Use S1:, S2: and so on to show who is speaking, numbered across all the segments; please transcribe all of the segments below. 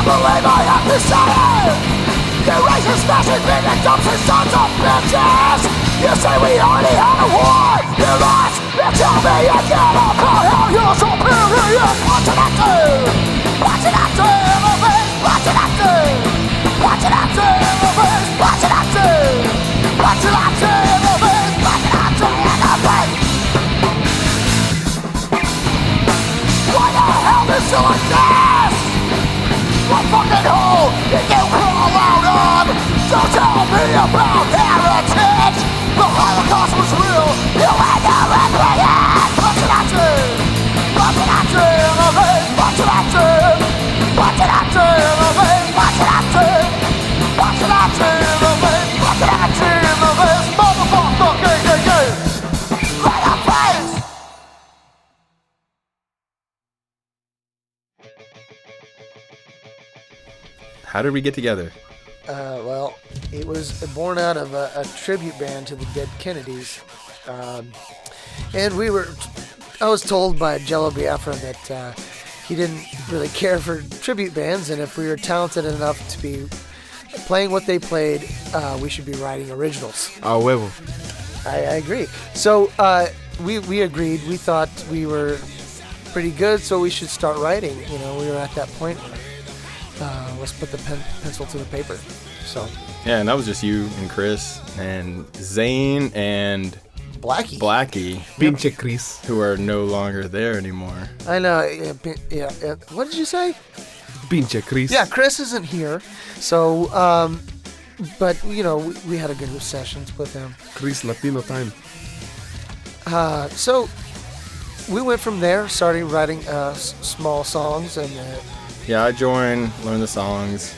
S1: believe I have to say it. You racist, smashing, beating, dumpster sons of bitches. You say we already had a war. You lost. You tell me again about how you're superior. What did I do? What did I do? What did I do? What did I do? What did I do? What did I do? What did I do? Why the hell is it like this? What fucking hole did you crawl out of? Don't tell me about heritage. The Holocaust was real. You ain't never playing. What did I do? What did I do? What did I do? What did I do? What did I do? What did I do? What did I do? Motherfucker, right up face.
S2: How did we get together?
S3: Well, it was born out of a tribute band to the dead Kennedys. And I was told by Jello Biafra that he didn't really care for tribute bands, and if we were talented enough to be playing what they played, we should be writing originals.
S4: A huevo.
S3: I agree. So we agreed. We thought we were pretty good, so we should start writing. You know, we were at that point where let's put the pencil to the paper. So
S2: Yeah, and that was just you and Chris and Zane and
S3: Blackie.
S4: Pinche Chris.
S2: who are no longer there anymore.
S3: I know. Yeah. What did you say?
S4: Pinche Chris.
S3: Yeah, Chris isn't here. So, but you know, we had a good sessions with him.
S4: Chris Latino time.
S3: So we went from there, started writing small songs, and
S2: Yeah, I joined, learned the songs,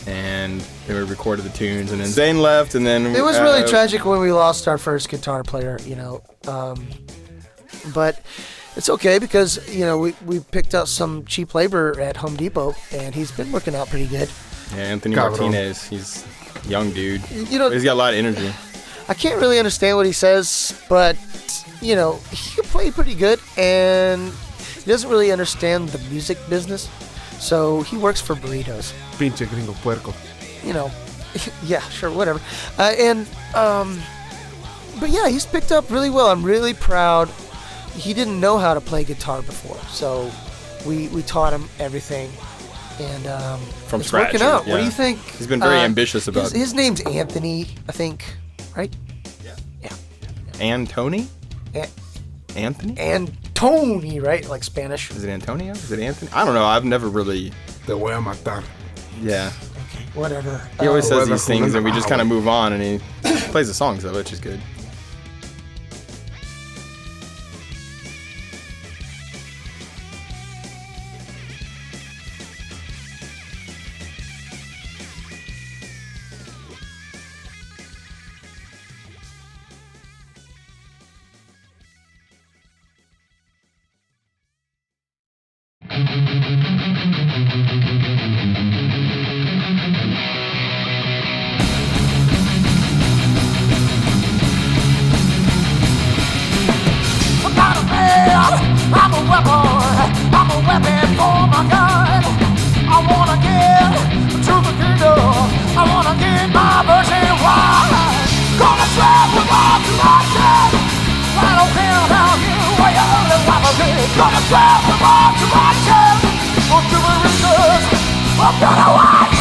S2: and then we recorded the tunes, and then Zane left, and then...
S3: it was really tragic when we lost our first guitar player, you know. But it's okay because, you know, we picked up some cheap labor at Home Depot, and he's been working out pretty good.
S2: Yeah, Anthony
S4: Cabrón.
S2: Martinez, he's a young dude.
S3: You know,
S2: He's got a lot of energy.
S3: I can't really understand what he says, but, you know, he can play pretty good, and he doesn't really understand the music business, so he works for burritos.
S4: Pinche gringo puerco.
S3: You know, yeah, sure, whatever. But yeah, he's picked up really well. I'm really proud. He didn't know how to play guitar before, so we taught him everything, and
S2: From
S3: it's
S2: scratch,
S3: working out.
S2: yeah.
S3: What do you think?
S2: He's been very ambitious about it.
S3: His name's Anthony, I think, right?
S2: Antony?
S3: An-
S2: Anthony?
S3: And Tony, right? Like Spanish.
S2: Is it Antonio? Is it Anthony? I don't know. I've never really...
S4: Te voy a matar.
S2: Yeah.
S3: Whatever.
S2: He always says these
S4: Whatever.
S2: things, and we just kind of move on, and he plays the songs, though, which is good.
S1: I'm not a man, I'm a weapon for my God. I wanna get to the kingdom, I wanna get my virgin wife. Gonna travel all to London, I don't care how you or your only wife is dead. Gonna travel all to London, on to the riches, I'm gonna watch.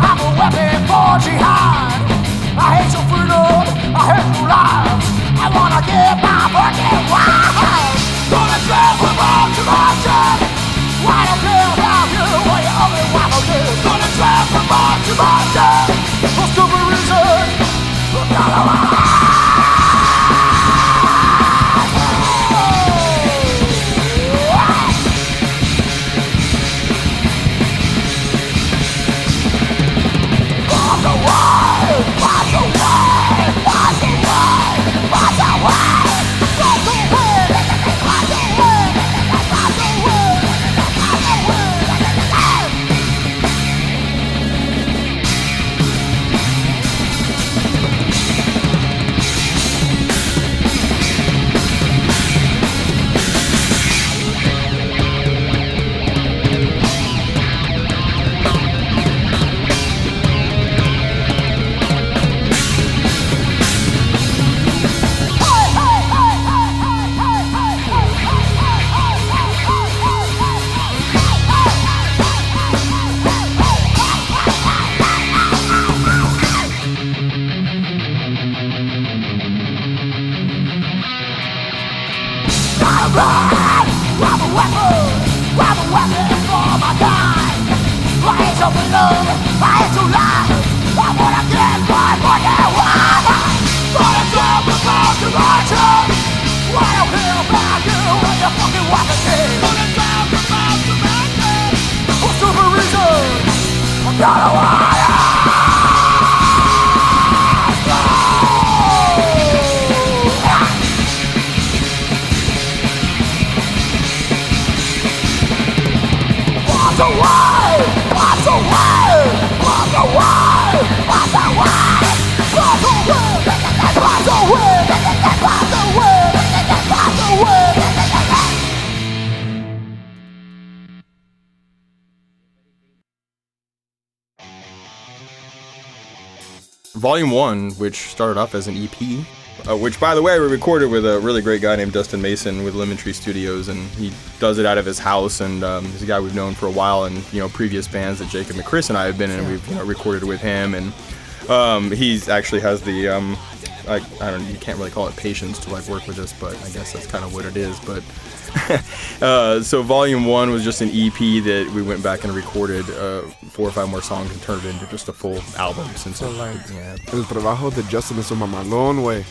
S1: I'm a weapon for jihad. I hate your freedom, I hate your lives. I wanna get my fucking wife. Gonna travel all to man. I'm a weapon for my kind. I ain't so love, I ain't too life. I wanna get my fucking wife. Wanna talk about the righteous. I don't care about you and your fucking wife again. Wanna talk about the madness. For stupid reasons, I'm gonna wire.
S2: Volume 1, which started off as an EP, which, by the way, we recorded with a really great guy named Dustin Mason with Lemon Tree Studios, and he does it out of his house, and he's a guy we've known for a while, and, previous bands that Jacob and Chris and I have been in, we've, recorded with him, and he's actually has the, I don't know, you can't really call it patience to, work with us, but I guess that's kind of what it is, but, so Volume 1 was just an EP that we went back and recorded 4 or 5 more songs and turned it into just a full album since
S3: Full length.
S2: Yeah.
S4: El trabajo de Justin es un mamalón, güey.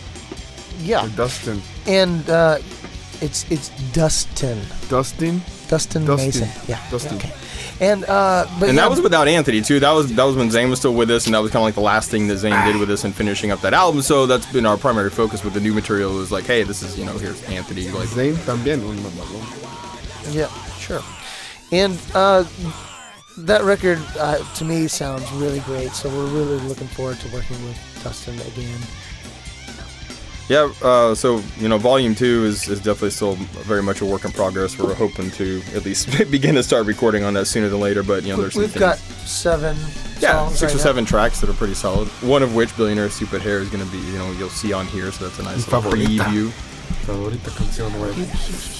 S3: Yeah.
S4: Or Dustin.
S3: And it's Dustin
S4: Dustin?
S3: Mason. Yeah.
S4: Dustin.
S3: Okay. And but
S2: And
S3: yeah,
S2: that was without Anthony too. That was when Zane was still with us, and that was kind of like the last thing that Zane did with us in finishing up that album. So that's been our primary focus with the new material. Was like, hey, this is here's Anthony. Like,
S4: Zane también un mamalón.
S3: Yeah, sure. And that record to me sounds really great. So we're really looking forward to working with Dustin again.
S2: yeah. So Volume 2 is definitely still very much a work in progress. We're hoping to at least begin to start recording on that sooner than later. But there's some
S3: We've
S2: things.
S3: got 7 songs
S2: 6
S3: right
S2: or
S3: now.
S2: 7 tracks that are pretty solid. One of which, Billionaire Stupid Hair, is going to be, you'll see on here, so that's a nice little
S4: Favorita.
S2: preview.
S4: Favorita canción, güey.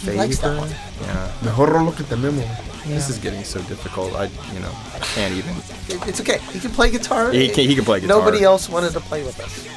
S3: He likes that one.
S2: Yeah.
S4: Mejor rolo que tenemos.
S2: This is getting so difficult. I can't even.
S3: It's okay. He can play guitar.
S2: He can play guitar.
S3: Nobody else wanted to play with us.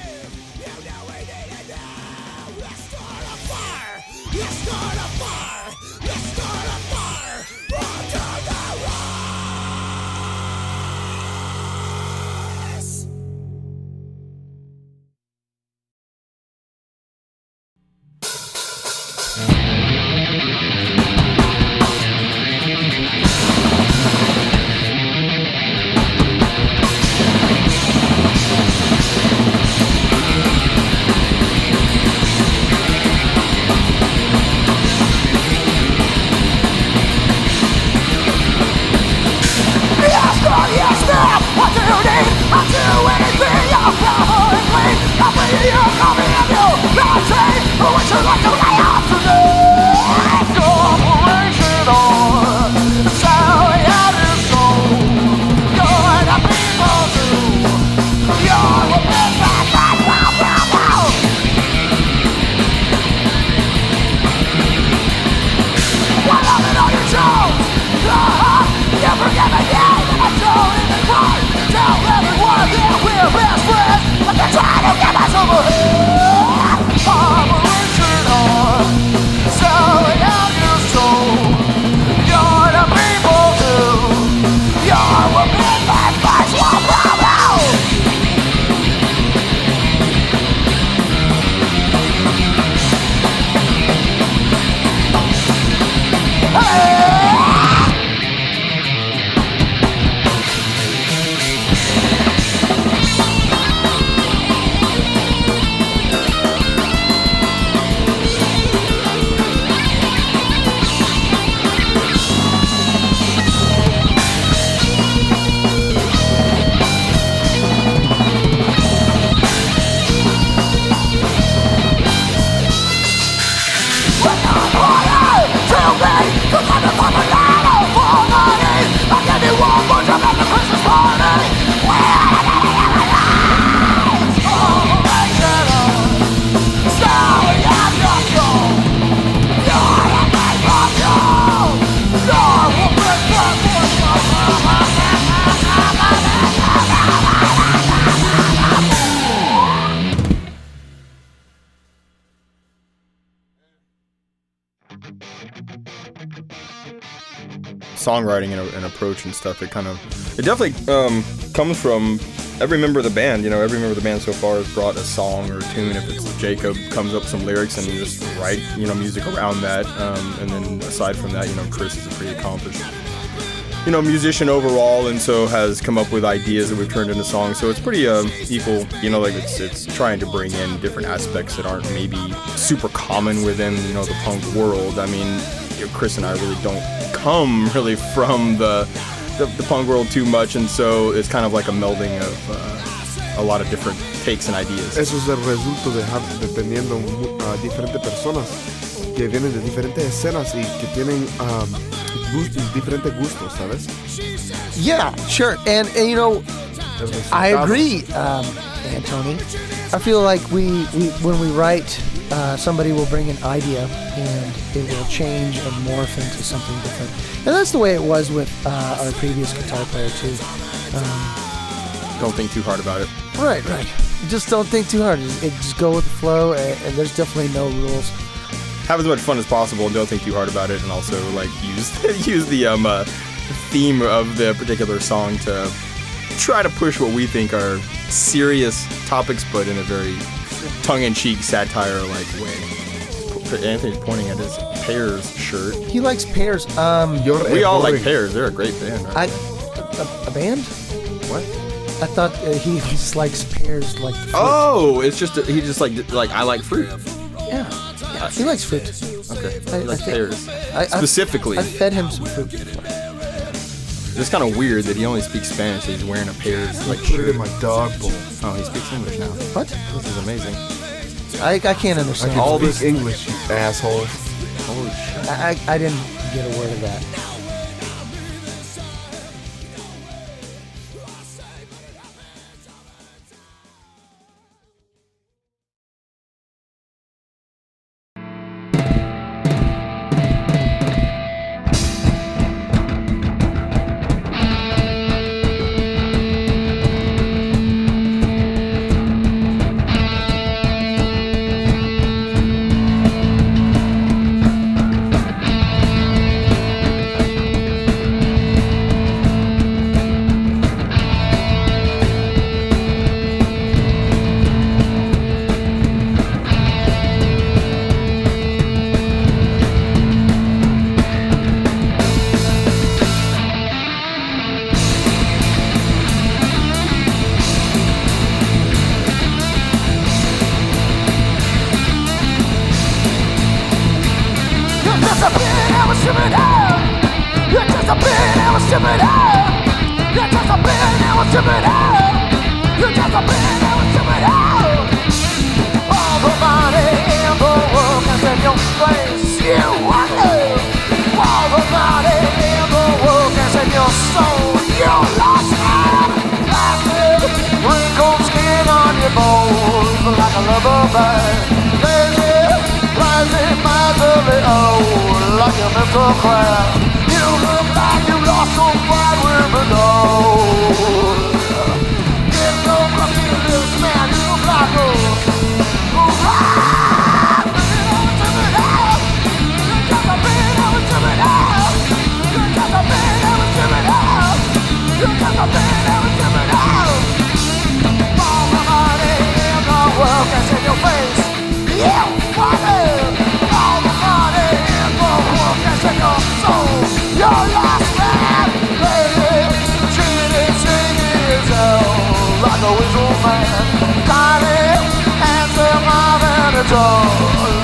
S1: Tell everyone that we're best friends, but they're trying to get us over here.
S2: songwriting and approach and stuff, it definitely comes from every member of the band. Every member of the band so far has brought a song or a tune. If it's Jacob, comes up with some lyrics and just write music around that, and then aside from that, Chris is a pretty accomplished musician overall, and so has come up with ideas that we've turned into songs. So it's pretty equal. Like it's trying to bring in different aspects that aren't maybe super common within the punk world. I mean, Chris and I really don't come really from the punk world too much, and so it's kind of like a melding of a lot of different takes and ideas.
S4: Eso es el resultado de teniendo diferentes personas que vienen de diferentes escenas y que tienen diferentes gustos, ¿sabes?
S3: Yeah, sure. And I agree, Anthony. I feel like we when we write, somebody will bring an idea and it will change and morph into something different. And that's the way it was with our previous guitar player too.
S2: Don't think too hard about it.
S3: Right. Just don't think too hard. Just go with the flow, and there's definitely no rules.
S2: Have as much fun as possible and don't think too hard about it, and also use the theme of the particular song to try to push what we think are serious topics, but in a very tongue-in-cheek satire-like way. Anthony's pointing at his Pears shirt.
S3: He likes Pears.
S2: We all like Pears. They're a great band. Right?
S3: A band?
S2: What?
S3: I thought he just likes pears like fruit.
S2: Oh, it's just he just like I like fruit.
S3: Yeah, he likes fruit.
S2: Okay, he likes pears specifically.
S3: I fed him some fruit before.
S2: It's kind of weird that he only speaks Spanish. He's wearing a Pears
S4: Put it in my dog bowl.
S2: Oh, he speaks English now.
S3: What?
S2: This is amazing.
S3: I can't understand.
S4: I can speak English, you asshole.
S2: Holy shit.
S3: I didn't get a word of that.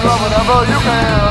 S1: Love whatever you can.